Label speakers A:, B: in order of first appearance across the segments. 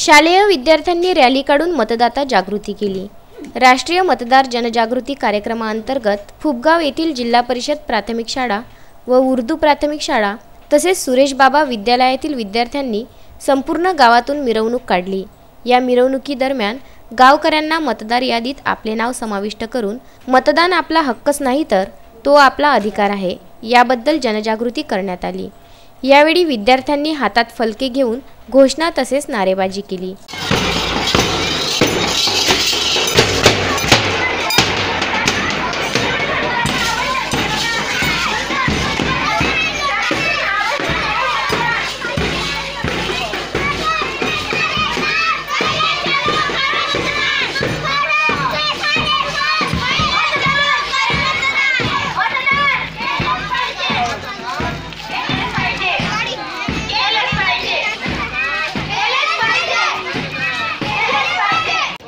A: शालेय विद्यार्थ्यांनी रॅली काढून मतदाता जागृती केली। राष्ट्रीय मतदार जनजागृती कार्यक्रमाअंतर्गत फुबगाव येथील जिल्हा परिषद प्राथमिक शाळा व उर्दू प्राथमिक शाळा तसेच सुरेश बाबा विद्यालयातील विद्यार्थ्यांनी संपूर्ण गावातून मिरवणूक काढली। या मिरवणुकीदरम्यान गावकऱ्यांना मतदार यादीत आपले नाव समाविष्ट करून मतदान आपला हक्कच नाही तर तो आपला अधिकार आहे याबद्दल जनजागृती करण्यात आली। यावेळी विद्यार्थ्यांनी हातात फलके घेऊन घोषणा तसेच नारेबाजी केली।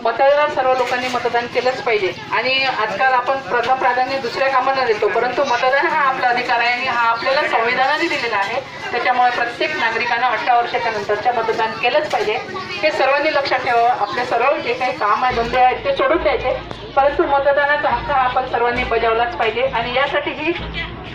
B: मतदान सर्व लोकांनी मतदान केलंच पाहिजे आणि आजकाल आपण प्रथम प्राधान्य दुसऱ्या कामांना देतो, परंतु मतदान हा आपला अधिकार आहे आणि हा आपल्याला संविधानाने दिलेला आहे। त्याच्यामुळे प्रत्येक नागरिकांना 18 वर्षाच्या नंतरच्या मतदान केलंच पाहिजे। हे सर्वांनी लक्षात ठेवावं। आपले सर्व जे काही काम आहे धंदे आहेत ते सोडून द्यायचे, परंतु मतदानाचा हक्क हा आपण सर्वांनी बजावलाच पाहिजे आणि यासाठी ही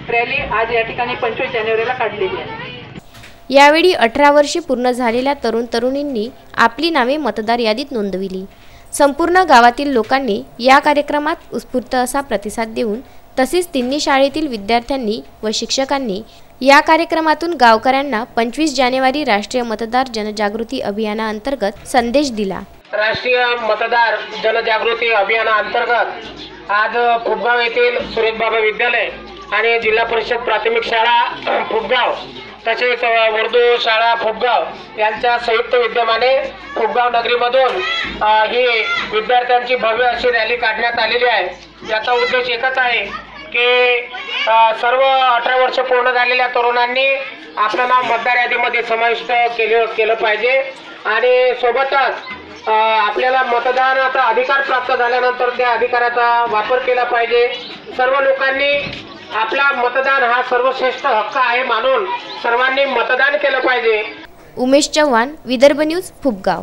B: रॅली आज या ठिकाणी 25 जानेवारीला काढलेली आहे।
A: यावेळी 18 वर्षे पूर्ण झालेल्या तरुण तरुणींनी आपली नावे मतदार यादीत नोंदविली। संपूर्ण गावातील लोकांनी या कार्यक्रमात उत्स्फूर्त असा प्रतिसाद देऊन तसेच तिन्ही शाळेतील विद्यार्थ्यांनी व शिक्षकांनी या कार्यक्रमातून गावकऱ्यांना 25 जानेवारी राष्ट्रीय मतदार जनजागृती अभियानाअंतर्गत संदेश दिला।
C: राष्ट्रीय मतदार जनजागृती अभियानाअंतर्गत आज फुबगाव येथील सुरेश बाबा विद्यालय आणि जिल्हा परिषद प्राथमिक शाळा फुबगाव तसेच उर्दू शाळा फुबगाव यांच्या संयुक्त विद्यमाने फुबगाव नगरीमधून ही विद्यार्थ्यांची भव्य अशी रॅली काढण्यात आलेली आहे। याचा उद्देश एकच आहे की सर्व 18 वर्ष पूर्ण झालेल्या तरुणांनी आपलं नाव मतदार यादीमध्ये समाविष्ट केलं पाहिजे आणि सोबतच आपल्याला मतदानाचा अधिकार प्राप्त झाल्यानंतर त्या अधिकाराचा वापर केला पाहिजे। सर्व लोकांनी आपला मतदान हा सर्वश्रेष्ठ हक्क आहे मानून सर्वांनी मतदान केलं पाहिजे।
A: उमेश चव्हाण, विदर्भ न्यूज, फुबगाव।